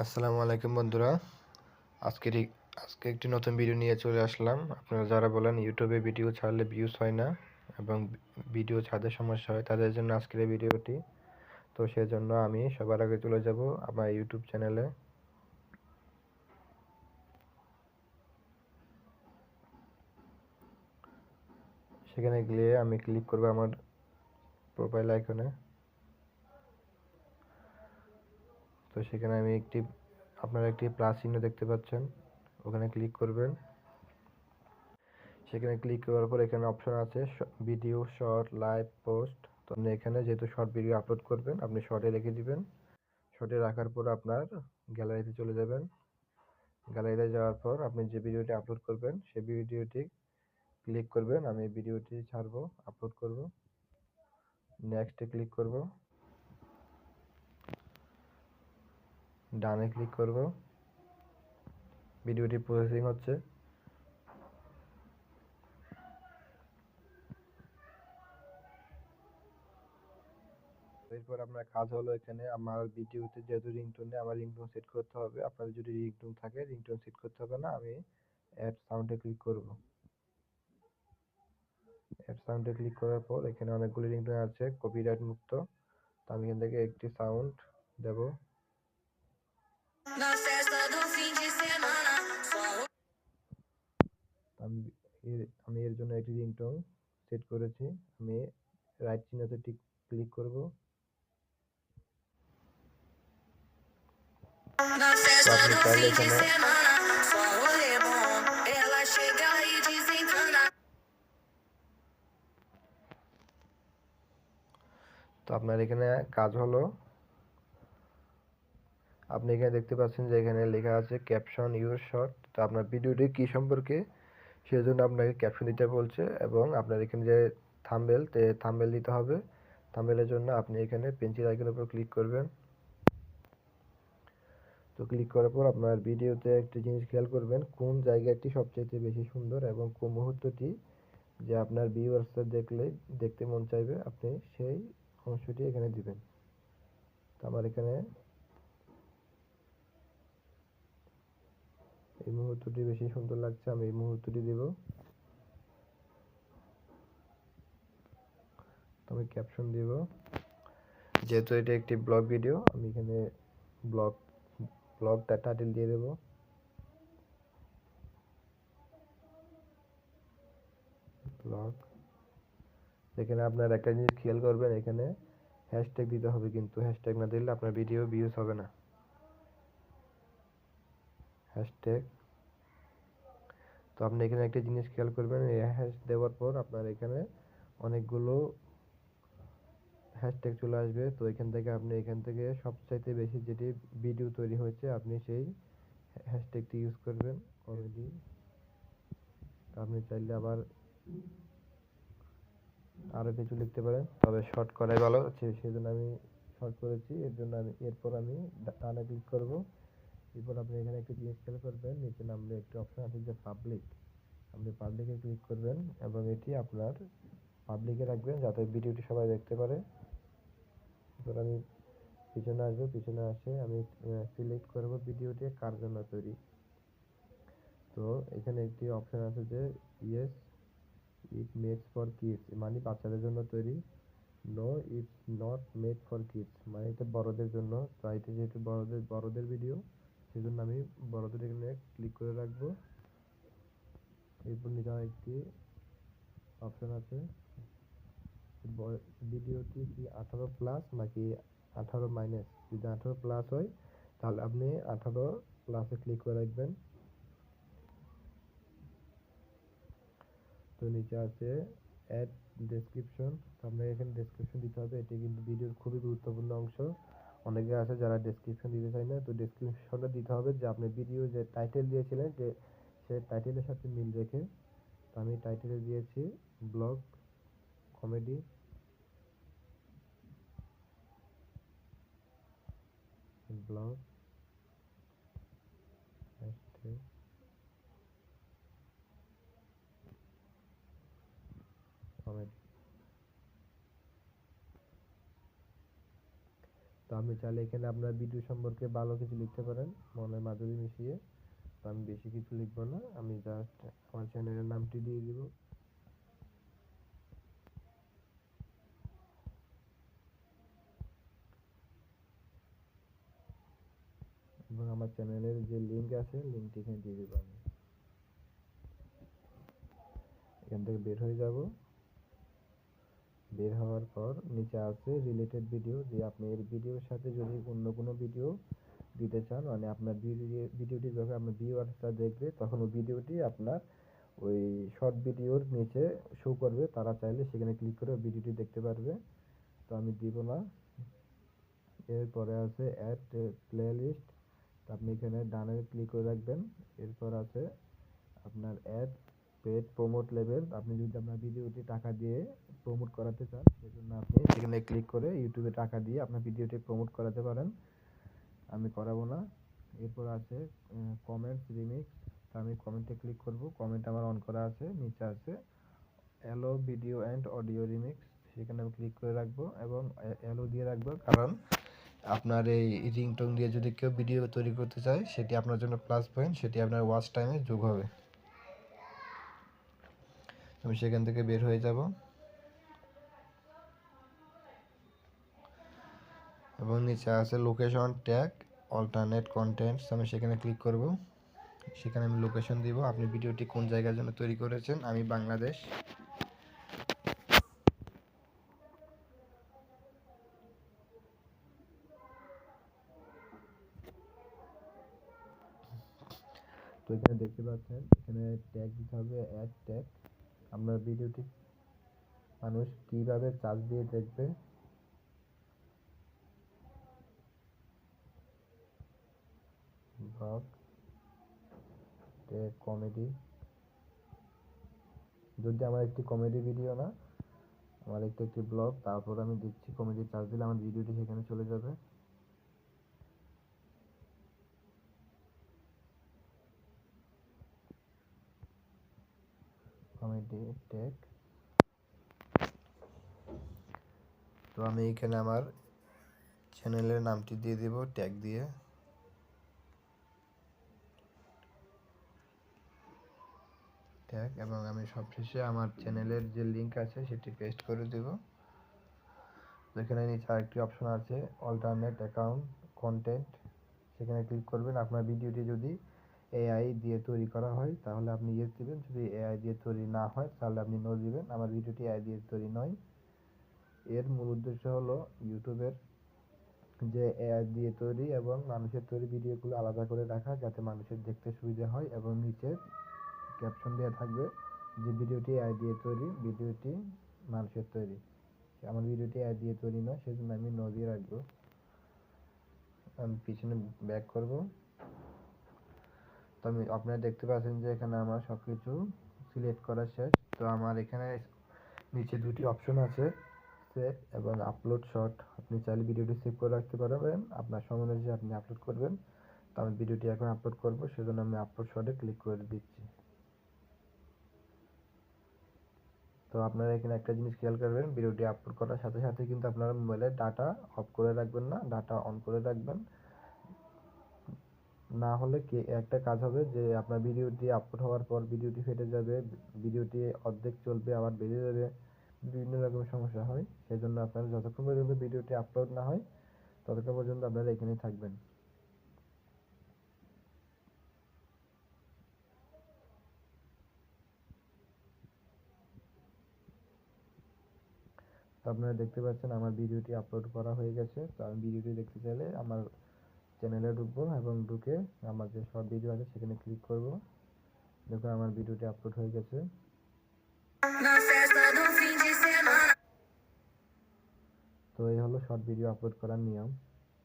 আসসালামু আলাইকুম বন্ধুরা। আজকের এই আজকে একটি নতুন ভিডিও নিয়ে চলে আসলাম। আপনারা যারা বলেন ইউটিউবে ভিডিও ছাড়লে ভিউজ হয় না এবং ভিডিও ছাড়তে সমস্যা হয়, তাদের জন্য আজকের এই ভিডিওটি। তো সেজন্য আমি সবার আগে চলে যাব আমার ইউটিউব চ্যানেলে। সেখানে গিয়ে আমি ক্লিক করব আমার প্রোফাইল আইকনে। তো সেখানে আমি আপনারা একটি প্লাস চিহ্ন দেখতে পাচ্ছেন, ওখানে ক্লিক করবেন। সেখানে ক্লিক করার পর এখানে অপশন আছে ভিডিও, শর্ট, লাইভ, পোস্ট। তো আপনি এখানে যেহেতু শর্ট ভিডিও আপলোড করবেন, আপনি শর্টে রেখে দিবেন। শর্টে রাখার পর আপনার গ্যালারিতে চলে যাবেন। গ্যালারিতে যাওয়ার পর আপনি যে ভিডিওটি আপলোড করবেন সেই ভিডিওটি ক্লিক করবেন। আমি ভিডিওটি ছাড়বো, আপলোড করব। নেক্সটে ক্লিক করব, ডানে ক্লিক করব। ভিডিওটি প্রসেসিং হচ্ছে। এরপর আপনার কাজ হলো এখানে আমার ভিডিওতে যেহেতু রিংটোন নেই, আমার রিংটোন সেট করতে হবে। আপনাদের যদি রিংটোন থাকে রিংটোন সেট করতে হবে না। আমি অ্যাড সাউন্ডে ক্লিক করব। অ্যাড সাউন্ডে ক্লিক করার পর এখানে অনেকগুলি রিংটোন আছে কপিরাইট মুক্ত। তো আমি এখান থেকে একটি সাউন্ড দেব। আমি এর জন্য একটি রিংটোন সেট করেছি। আমি রাইট চিহ্নতে ক্লিক করব। তো আপনি চাইলে এখানে তো আপনার এখানে কাজ হলো, আপনি এখানে দেখতে পাচ্ছেন যে এখানে লেখা আছে ক্যাপশন ইউর শর্ট। তো আপনার ভিডিওটি কি সম্পর্কে সেজন্য আপনাকে ক্যাপশন দিতে বলছে, এবং আপনার এখানে যে থাম্বনেল দিতে হবে। থাম্বনেলের জন্য আপনি এখানে পেন্সিল আইকনের উপর ক্লিক করবেন। তো ক্লিক করার পর আপনার ভিডিওতে একটি জিনিস খেয়াল করবেন, কোন জায়গাটি সবচেয়ে বেশি সুন্দর এবং কোন মুহূর্তটি যে আপনার ভিউয়ার্সরা দেখতে মন চাইবে, আপনি সেই অংশটি এখানে দিবেন। তো আমার এখানে এই মুহূর্তটি বেশি সুন্দর লাগছে, আমি এই মুহূর্তটি দেব। তো আমি ক্যাপশন দেব, যেহেতু এটা একটি ব্লগ ভিডিও, আমি এখানে ব্লগটা টাইটেল দিয়ে দেব। ব্লগ। এখানে আপনার একটা জিনিস খেয়াল করবেন, এখানে হ্যাশট্যাগ দিতে হবে, কিন্তু হ্যাশট্যাগ না দিলে আপনার ভিডিও ভিউজ হবে না। হ্যাশট্যাগ। তো আপনি এখানে একটা জিনিস খেয়াল করবেন, এই হ্যাশ দেওয়ার পর আপনার এখানে অনেকগুলো হ্যাশট্যাগ চলে আসবে। তো এখান থেকে সবচাইতে বেশি যেটি ভিডিও তৈরি হয়েছে আপনি সেই হ্যাশট্যাগটি ইউজ করবেন। কমেডি। আপনি চাইলে আরও কিছু লিখতে পারেন, তবে শর্ট করাই ভালো। সেজন্য আমি শর্ট করেছি। এরপর আমি ডানে ক্লিক করব। এরপর আপনি এখানে একটা জিনিস খেয়াল করবেন, নিচে নামলে একটি অপশন আছে যে পাবলিক। আপনি পাবলিকে ক্লিক করবেন এবং এটি আপনার পাবলিকে রাখবেন যাতে ভিডিওটি সবাই দেখতে পারে। এরপর আমি পিছনে আসবো, পিছনে আসে আমি সিলেক্ট করব ভিডিওটি কার জন্য তৈরি। তো এখানে একটি অপশন আছে যে yes it made for kids, মানে বাচ্চাদের জন্য তৈরি। No it's not made for kids, মানে এটা বড়দের জন্য। তো এটা যেহেতু বড়দের ভিডিও, সেজন্য আমি বড়দের এখানে ক্লিক করে রাখবো। এরপর নিচে একটি অপশন আছে, ভিডিওটি কি 18+ নাকি 18-। যদি 18+ হয় তাহলে আপনি 18+-এ ক্লিক করে রাখবেন। তো নিচে আছে অ্যাড ডেসক্রিপশন। আপনাকে এখানে ডেসক্রিপশন দিতে হবে, এটি কিন্তু ভিডিওর খুবই গুরুত্বপূর্ণ অংশ। অনেকে আছে যারা ডেসক্রিপশন দিতে চায় না, তো ডেসক্রিপশনটা দিতে হবে যে আপনি ভিডিও যে টাইটেল দিয়েছিলেন যে সেই টাইটেলের সাথে মিল রেখে। তো আমি টাইটেলে দিয়েছি ব্লগ কমেডি। Blog comedy. তো আপনি চাইলে এখানে আপনার ভিডিও সম্পর্কে ভালো কিছু লিখতে পারেন মনের মাধুরী মিশিয়ে। তো আমি বেশি কিছু লিখবো না, আমি জাস্ট আমার চ্যানেলের নামটি দিয়ে দিব এবং আমার চ্যানেলের যে লিঙ্ক আছে লিঙ্কটি এখানে দিয়ে দিব। আমি এখান থেকে বের হয়ে যাব। বের হওয়ার পর নিচে আছে রিলেটেড ভিডিও, যে আপনি এর ভিডিওর সাথে যদি অন্য কোনো ভিডিও দিতে চান, মানে আপনার ভিডিওটি যখন আপনার ভিউয়ার্সরা দেখবে তখন ওই ভিডিওটি আপনার ওই শর্ট ভিডিওর নিচে শো করবে, তারা চাইলে সেখানে ক্লিক করে ওই ভিডিওটি দেখতে পারবে। তো আমি দিব না। এরপরে আছে অ্যাড প্লেলিস্ট, আপনি এখানে ডানে ক্লিক করে রাখবেন। এরপর আছে আপনার অ্যাড পেড প্রমোট লেভেল, আপনি যদি আপনার ভিডিওটি টাকা দিয়ে প্রমোট করাতে চান সেজন্য আপনি সেখানে ক্লিক করে ইউটিউবে টাকা দিয়ে আপনার ভিডিওটি প্রমোট করাতে পারেন, আমি করাবো না। এরপর আছে কমেন্টস রিমিক্স, আমি কমেন্টে ক্লিক করব, কমেন্ট আমার অন করা আছে। নিচে আছে allow video and audio remix, সেখানে আমি ক্লিক করে রাখবো এবং অ্যালো দিয়ে রাখবো, কারণ আপনার এই রিংটোন দিয়ে যদি কেউ ভিডিও তৈরি করতে চায় সেটি আপনার জন্য প্লাস পয়েন্ট, সেটি আপনার ওয়াচ টাইমে যোগ হবে। আমি সেখান থেকে বের হয়ে যাব এবং নিচে আছে লোকেশন ট্যাগ অল্টারনেট কন্টেন্টস, আমি সেখানে ক্লিক করব। সেখানে আমি লোকেশন দিব, আপনি ভিডিওটি কোন জায়গার জন্য তৈরি করেছেন, আমি বাংলাদেশ। তো এখানে দেখতে পাচ্ছেন এখানে ট্যাগ দিতে হবে, অ্যাড ট্যাগ, আপনার ভিডিওটি মানুষ কিভাবে চার্জ দিয়ে দেখবে। ব্লগ ট্যাগ কমেডি, যদি আমার একটি কমেডি ভিডিও না, আমার একটি ব্লগ, তারপর আমি দিচ্ছি কমেডি, চার্জ দিলে আমার ভিডিওটি সেখানে চলে যাবে। কমেডি ট্যাগ, তো আমি এখানে আমার চ্যানেলের নামটি দিয়ে দেব ট্যাগ দিয়ে। ট্যাগ এবং আমি সবশেষে আমার চ্যানেলের যে লিংক আছে সেটি পেস্ট করে দেব। এখানে নিচে আরেকটি অপশন আছে অল্টারনেট অ্যাকাউন্ট কন্টেন্ট, সেখানে ক্লিক করবেন। আপনার ভিডিওটি যদি এআই দিয়ে তৈরি করা হয় তাহলে আপনি ইয়েস দিবেন, যদি এআই দিয়ে তৈরি না হয় তাহলে আপনি নো দিবেন। আমার ভিডিওটি এআই দিয়ে তৈরি নয়। এর মূল উদ্দেশ্য হলো ইউটিউবের যে এআই দিয়ে তৈরি এবং মানুষের তৈরি ভিডিওগুলো আলাদা করে রাখা, যাতে মানুষের দেখতে সুবিধা হয় এবং নিচে ক্যাপশন দেওয়া থাকবে যে ভিডিওটি এআই দিয়ে তৈরি, ভিডিওটি মানুষের তৈরি। আমার ভিডিওটি এআই দিয়ে তৈরি নয়, সেজন্য আমি নো দিয়ে রাখবো। আমি পিছনে ব্যাক করব। তো আমি আপনারা দেখতে পাচ্ছেন যে এখানে আমার সবকিছু সিলেক্ট করা শেষ। তো আমার এখানে নিচে দুটি অপশন আছে, সেভ এবং আপলোড শর্ট, আপনি চাইলে ভিডিওটি সেভ করে রাখতে পারবেন, আপনার সময় অনুযায়ী আপনি আপলোড করবেন। তো আমি ভিডিওটি এখন আপলোড করব, সেজন্য আমি আপলোড শর্টে ক্লিক করে দিচ্ছি। তো আপনারা এখানে একটা জিনিস খেয়াল করবেন, ভিডিওটি আপলোড করার সাথে সাথে কিন্তু আপনারা মোবাইলের ডাটা অফ করে রাখবেন না, ডাটা অন করে রাখবেন। না হলে কি একটা কাজ হবে যে আপনার ভিডিওটি আপলোড হওয়ার পর ভিডিওটি ফেটে যাবে, ভিডিওটি অর্ধেক চলবে আবার বেড়ে যাবে, বিভিন্ন রকমের সমস্যা হয়। সেই জন্য আপনারা যতক্ষণ পর্যন্ত ভিডিওটি আপলোড না হয় ততক্ষণ পর্যন্ত আপনারা এখানেই থাকবেন। তো আপনারা দেখতে পাচ্ছেন আমার ভিডিওটি আপলোড করা হয়ে গেছে। তো আমি ভিডিওটি দেখতে চাইলে আমার চ্যানেলে ঢুকবো এবং ঢুকে আমার যে শর্ট ভিডিও আছে সেখানে ক্লিক করব। দেখুন আমার ভিডিওটি আপলোড হয়ে গেছে। তো এই হলো শর্ট ভিডিও আপলোড করার নিয়ম।